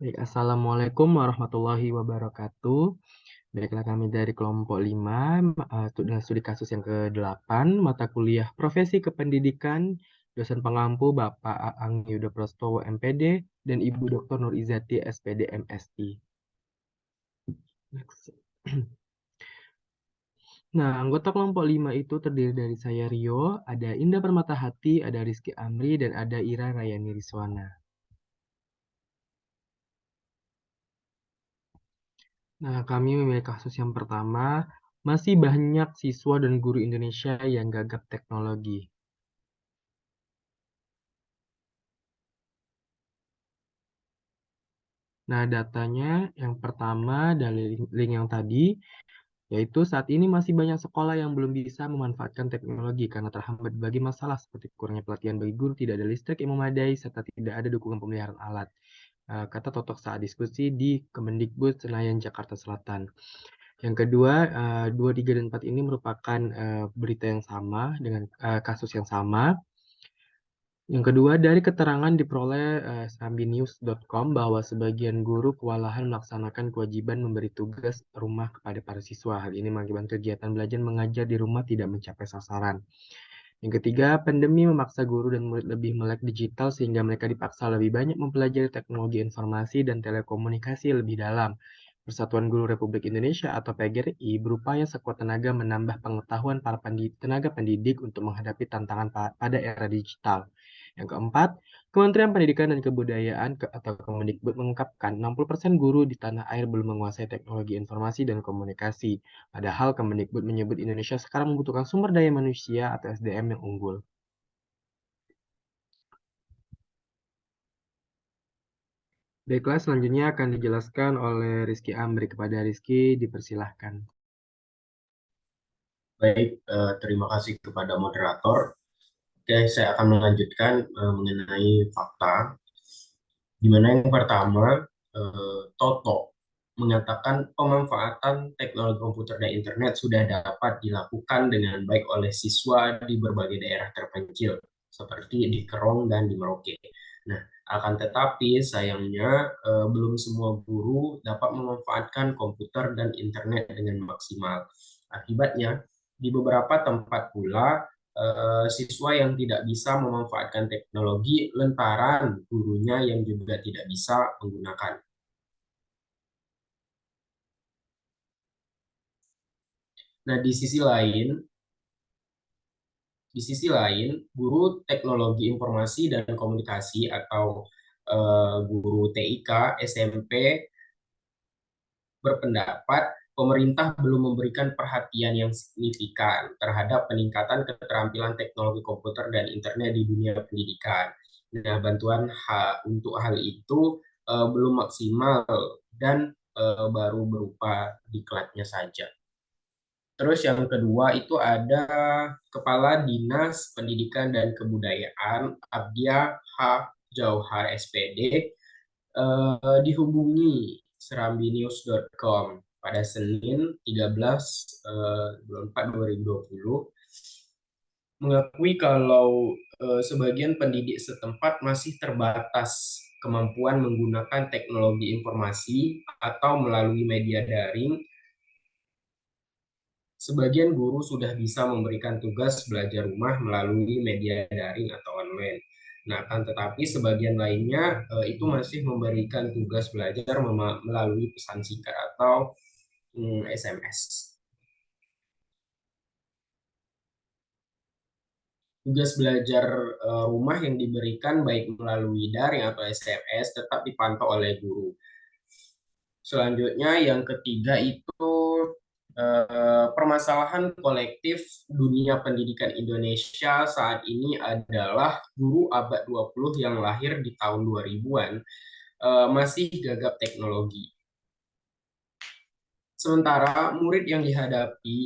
Baik, Assalamualaikum warahmatullahi wabarakatuh. Baiklah, kami dari kelompok 5, dengan studi kasus yang ke-8, mata kuliah Profesi Kependidikan, dosen pengampu Bapak Aang Yuda Prastowo MPD, dan Ibu Dr. Nur Izati SPD MSI. Next. Nah, anggota kelompok 5 itu terdiri dari saya Rio, ada Indah Permatahati, ada Rizky Amri, dan ada Ira Rayani Riswana. Nah, kami memilih kasus yang pertama, masih banyak siswa dan guru Indonesia yang gagap teknologi. Nah, datanya yang pertama dari link yang tadi, yaitu saat ini masih banyak sekolah yang belum bisa memanfaatkan teknologi karena terhambat berbagai masalah seperti kurangnya pelatihan bagi guru, tidak ada listrik yang memadai, serta tidak ada dukungan pemeliharaan alat. Kata Totok saat diskusi di Kemendikbud Senayan, Jakarta Selatan. Yang kedua, 2, 3, dan 4 ini merupakan berita yang sama dengan kasus yang sama. Yang kedua, dari keterangan diperoleh sambinews.com bahwa sebagian guru kewalahan melaksanakan kewajiban memberi tugas rumah kepada para siswa. Hal ini mengakibatkan kegiatan belajar mengajar di rumah tidak mencapai sasaran. Yang ketiga, pandemi memaksa guru dan murid lebih melek digital sehingga mereka dipaksa lebih banyak mempelajari teknologi informasi dan telekomunikasi lebih dalam. Persatuan Guru Republik Indonesia atau PGRI berupaya sekuat tenaga menambah pengetahuan para tenaga pendidik untuk menghadapi tantangan pada era digital. Yang keempat, Kementerian Pendidikan dan Kebudayaan atau Kemendikbud mengungkapkan 60% guru di tanah air belum menguasai teknologi informasi dan komunikasi. Padahal Kemendikbud menyebut Indonesia sekarang membutuhkan sumber daya manusia atau SDM yang unggul. Baiklah, selanjutnya akan dijelaskan oleh Rizky Amri. Kepada Rizky, dipersilahkan. Baik, terima kasih kepada moderator. Oke, saya akan melanjutkan mengenai fakta, di mana yang pertama, Toto mengatakan pemanfaatan teknologi komputer dan internet sudah dapat dilakukan dengan baik oleh siswa di berbagai daerah terpencil, seperti di Kerong dan di Merauke. Nah, akan tetapi sayangnya belum semua guru dapat memanfaatkan komputer dan internet dengan maksimal. Akibatnya, di beberapa tempat pula siswa yang tidak bisa memanfaatkan teknologi lantaran gurunya yang juga tidak bisa menggunakan. Nah, di sisi lain, guru teknologi informasi dan komunikasi atau guru TIK SMP berpendapat pemerintah belum memberikan perhatian yang signifikan terhadap peningkatan keterampilan teknologi komputer dan internet di dunia pendidikan. Nah, bantuan untuk hal itu belum maksimal dan baru berupa diklatnya saja. Terus yang kedua itu ada Kepala Dinas Pendidikan dan Kebudayaan Abdia H. Jauhar SPD dihubungi serambinews.com pada Senin 13/24/2020 mengakui kalau sebagian pendidik setempat masih terbatas kemampuan menggunakan teknologi informasi atau melalui media daring. Sebagian guru sudah bisa memberikan tugas belajar rumah melalui media daring atau online. Nah, akan tetapi sebagian lainnya itu masih memberikan tugas belajar melalui pesan singkat atau SMS. Tugas belajar rumah yang diberikan baik melalui daring atau SMS tetap dipantau oleh guru. Selanjutnya yang ketiga itu permasalahan kolektif dunia pendidikan Indonesia saat ini adalah guru abad 20 yang lahir di tahun 2000-an masih gagap teknologi. Sementara murid yang dihadapi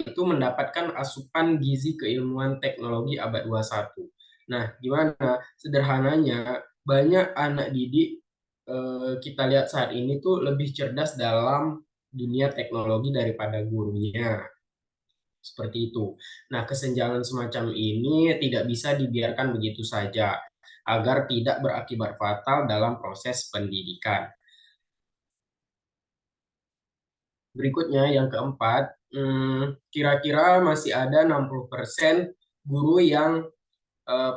itu mendapatkan asupan gizi keilmuan teknologi abad 21. Nah, gimana? Sederhananya, banyak anak didik kita lihat saat ini tuh lebih cerdas dalam dunia teknologi daripada gurunya. Seperti itu. Nah, kesenjangan semacam ini tidak bisa dibiarkan begitu saja. agar tidak berakibat fatal dalam proses pendidikan. Berikutnya yang keempat, kira-kira masih ada 60% guru yang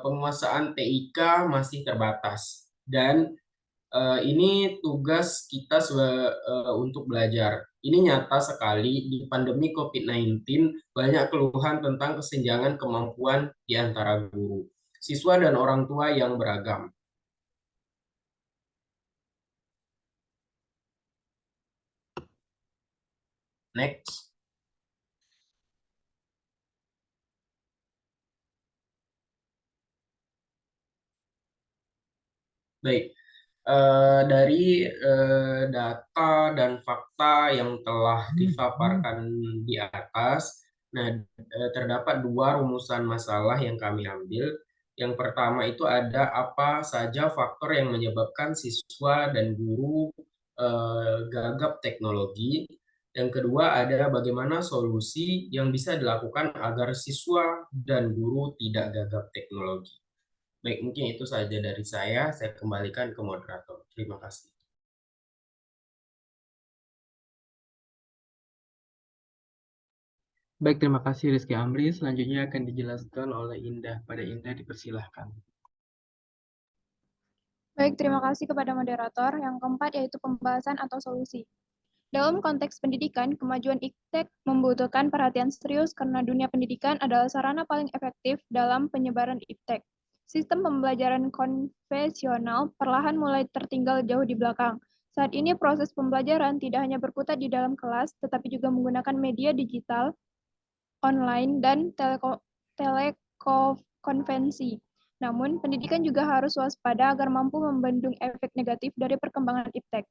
penguasaan TIK masih terbatas. Dan ini tugas kita untuk belajar. Ini nyata sekali di pandemi COVID-19 banyak keluhan tentang kesenjangan kemampuan di antara guru, siswa dan orang tua yang beragam. Next. Baik, dari data dan fakta yang telah dipaparkan di atas, nah terdapat dua rumusan masalah yang kami ambil. Yang pertama itu ada apa saja faktor yang menyebabkan siswa dan guru gagap teknologi. Yang kedua ada bagaimana solusi yang bisa dilakukan agar siswa dan guru tidak gagap teknologi. Baik, mungkin itu saja dari saya. Saya kembalikan ke moderator. Terima kasih. Baik, terima kasih Rizky Amri. Selanjutnya akan dijelaskan oleh Indah. Pada Indah dipersilahkan. Baik, terima kasih kepada moderator. Yang keempat yaitu pembahasan atau solusi. Dalam konteks pendidikan, kemajuan iptek membutuhkan perhatian serius karena dunia pendidikan adalah sarana paling efektif dalam penyebaran iptek. Sistem pembelajaran konvensional perlahan mulai tertinggal jauh di belakang. Saat ini proses pembelajaran tidak hanya berkutat di dalam kelas, tetapi juga menggunakan media digital, online, dan telekonferensi. Namun, pendidikan juga harus waspada agar mampu membendung efek negatif dari perkembangan iptek.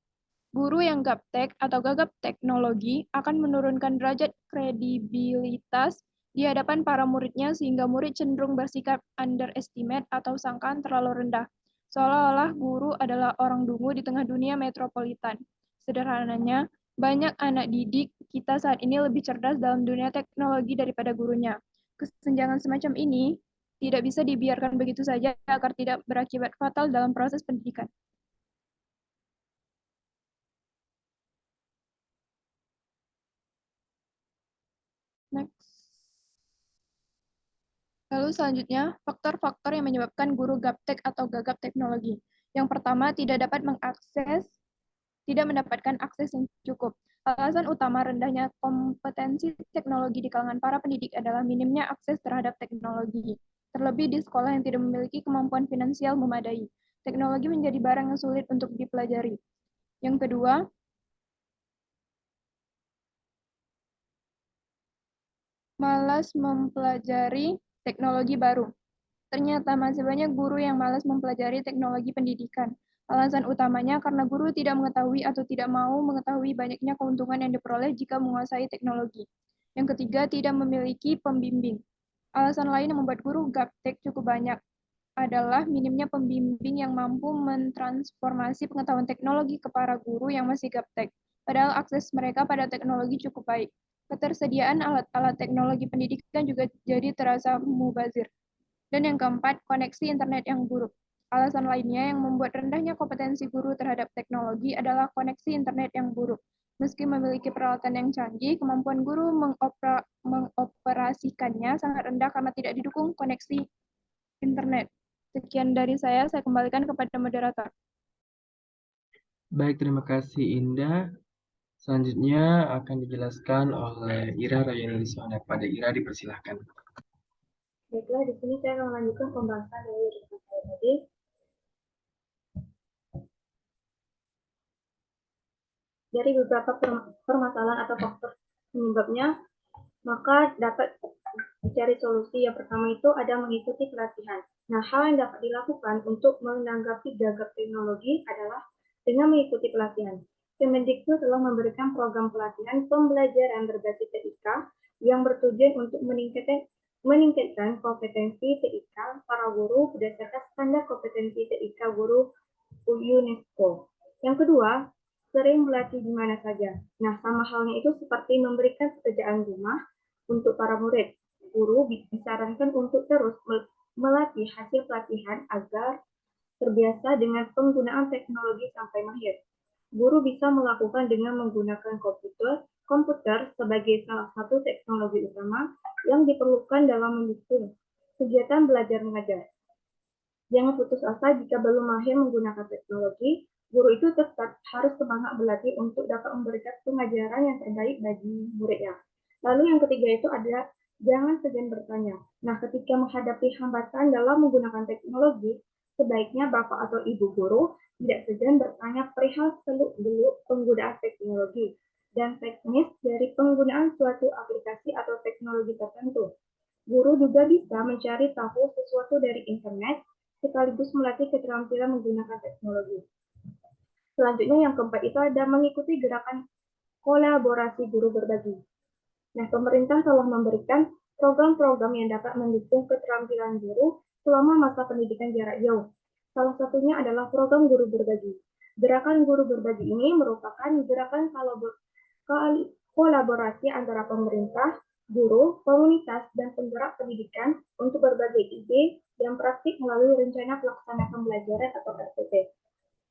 Guru yang gaptek atau gagap teknologi akan menurunkan derajat kredibilitas di hadapan para muridnya sehingga murid cenderung bersikap underestimate atau sangkaan terlalu rendah, seolah-olah guru adalah orang dungu di tengah dunia metropolitan. Sederhananya, banyak anak didik kita saat ini lebih cerdas dalam dunia teknologi daripada gurunya. Kesenjangan semacam ini tidak bisa dibiarkan begitu saja agar tidak berakibat fatal dalam proses pendidikan. Next. Lalu selanjutnya, faktor-faktor yang menyebabkan guru gaptek atau gagap teknologi. Yang pertama, tidak mendapatkan akses yang cukup. Alasan utama rendahnya kompetensi teknologi di kalangan para pendidik adalah minimnya akses terhadap teknologi. Terlebih di sekolah yang tidak memiliki kemampuan finansial memadai. Teknologi menjadi barang yang sulit untuk dipelajari. Yang kedua, malas mempelajari teknologi baru. Ternyata masih banyak guru yang malas mempelajari teknologi pendidikan. Alasan utamanya karena guru tidak mengetahui atau tidak mau mengetahui banyaknya keuntungan yang diperoleh jika menguasai teknologi. Yang ketiga, tidak memiliki pembimbing. Alasan lain yang membuat guru gaptek cukup banyak adalah minimnya pembimbing yang mampu mentransformasi pengetahuan teknologi ke para guru yang masih gaptek. Padahal akses mereka pada teknologi cukup baik. Ketersediaan alat-alat teknologi pendidikan juga jadi terasa mubazir. Dan yang keempat, koneksi internet yang buruk. Alasan lainnya yang membuat rendahnya kompetensi guru terhadap teknologi adalah koneksi internet yang buruk. Meski memiliki peralatan yang canggih, kemampuan guru mengoperasikannya sangat rendah karena tidak didukung koneksi internet. Sekian dari saya kembalikan kepada moderator. Baik, terima kasih Indah. Selanjutnya akan dijelaskan oleh Ira Rayani. Pada Ira dipersilahkan. Baiklah, di sini saya akan melanjutkan pembahasan dari rekan saya tadi. Dari beberapa permasalahan atau faktor penyebabnya, maka dapat dicari solusi. Yang pertama itu ada mengikuti pelatihan. Nah, hal yang dapat dilakukan untuk menanggapi gagap teknologi adalah dengan mengikuti pelatihan. Kemendikbud telah memberikan program pelatihan pembelajaran berbasis TIK yang bertujuan untuk meningkatkan kompetensi TIK para guru berdasarkan standar kompetensi TIK guru UNESCO. Yang kedua, sering berlatih di mana saja. Nah, sama halnya itu seperti memberikan pekerjaan rumah untuk para murid. Guru disarankan untuk terus melatih hasil pelatihan agar terbiasa dengan penggunaan teknologi sampai mahir. Guru bisa melakukan dengan menggunakan komputer sebagai salah satu teknologi utama yang diperlukan dalam mendukung kegiatan belajar mengajar. Jangan putus asa jika belum mahir menggunakan teknologi. Guru itu tetap harus semangat berlatih untuk dapat memberikan pengajaran yang terbaik bagi muridnya. Lalu yang ketiga itu adalah jangan segan bertanya. Nah, ketika menghadapi hambatan dalam menggunakan teknologi, sebaiknya Bapak atau Ibu guru tidak segan bertanya perihal seluk-beluk penggunaan teknologi dan teknis dari penggunaan suatu aplikasi atau teknologi tertentu. Guru juga bisa mencari tahu sesuatu dari internet sekaligus melatih keterampilan menggunakan teknologi. Selanjutnya yang keempat itu ada mengikuti gerakan kolaborasi guru berbagi. Nah, pemerintah telah memberikan program-program yang dapat mendukung keterampilan guru selama masa pendidikan jarak jauh. Salah satunya adalah program guru berbagi. Gerakan guru berbagi ini merupakan gerakan kolaborasi antara pemerintah, guru, komunitas, dan penggerak pendidikan untuk berbagai ide dan praktik melalui rencana pelaksanaan pembelajaran atau RPP.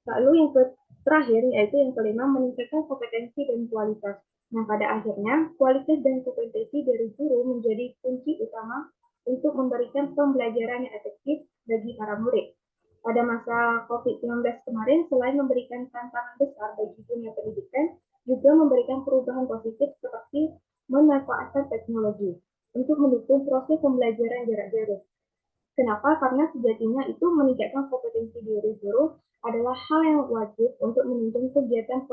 Lalu yang terakhir yaitu yang kelima, meningkatkan kompetensi dan kualitas. Nah, pada akhirnya, kualitas dan kompetensi dari guru menjadi kunci utama untuk memberikan pembelajaran yang efektif bagi para murid. Pada masa COVID-19 kemarin, selain memberikan tantangan besar bagi dunia pendidikan, juga memberikan perubahan positif seperti memanfaatkan teknologi untuk mendukung proses pembelajaran jarak jauh. Kenapa? Karena sejatinya itu meningkatkan kompetensi diri guru adalah hal yang wajib untuk menunjang kegiatan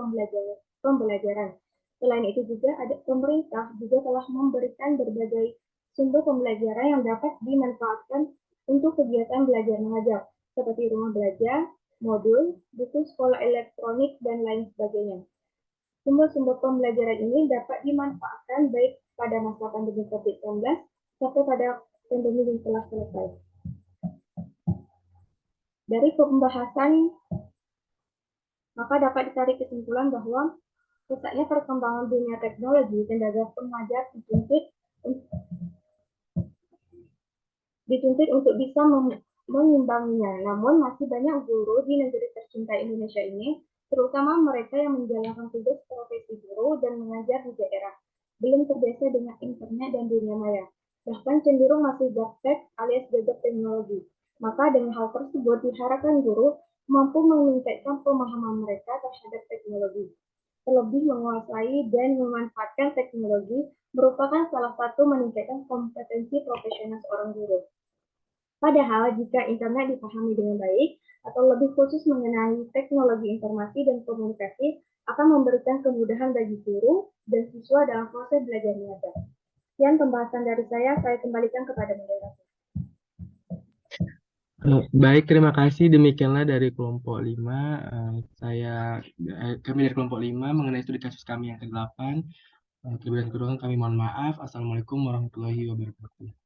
pembelajaran. Selain itu juga ada pemerintah juga telah memberikan berbagai sumber pembelajaran yang dapat dimanfaatkan untuk kegiatan belajar mengajar, seperti rumah belajar, modul, buku sekolah elektronik, dan lain sebagainya. Sumber-sumber pembelajaran ini dapat dimanfaatkan baik pada masa pandemi COVID-19 sampai pada pandemi yang telah selesai. Dari pembahasan, maka dapat ditarik kesimpulan bahwa pesatnya perkembangan dunia teknologi, tenaga pengajar dituntut untuk bisa mengimbanginya. Namun masih banyak guru di negeri tercinta Indonesia ini, terutama mereka yang menjalankan tugas profesi guru dan mengajar di daerah, belum terbiasa dengan internet dan dunia maya. Bahkan cenderung masih gaptek alias gagap teknologi. Maka dengan hal tersebut diharapkan guru mampu meningkatkan pemahaman mereka terhadap teknologi. Terlebih menguasai dan memanfaatkan teknologi merupakan salah satu meningkatkan kompetensi profesional seorang guru. Padahal jika internet dipahami dengan baik atau lebih khusus mengenai teknologi informasi dan komunikasi akan memberikan kemudahan bagi guru dan siswa dalam proses belajar mengajar. Sekian pembahasan dari saya kembalikan kepada moderator. Baik, terima kasih. Demikianlah dari kelompok 5. Kami dari kelompok 5 mengenai studi kasus kami yang ke-8. Kelebihan kekurangan kami mohon maaf. Assalamualaikum warahmatullahi wabarakatuh.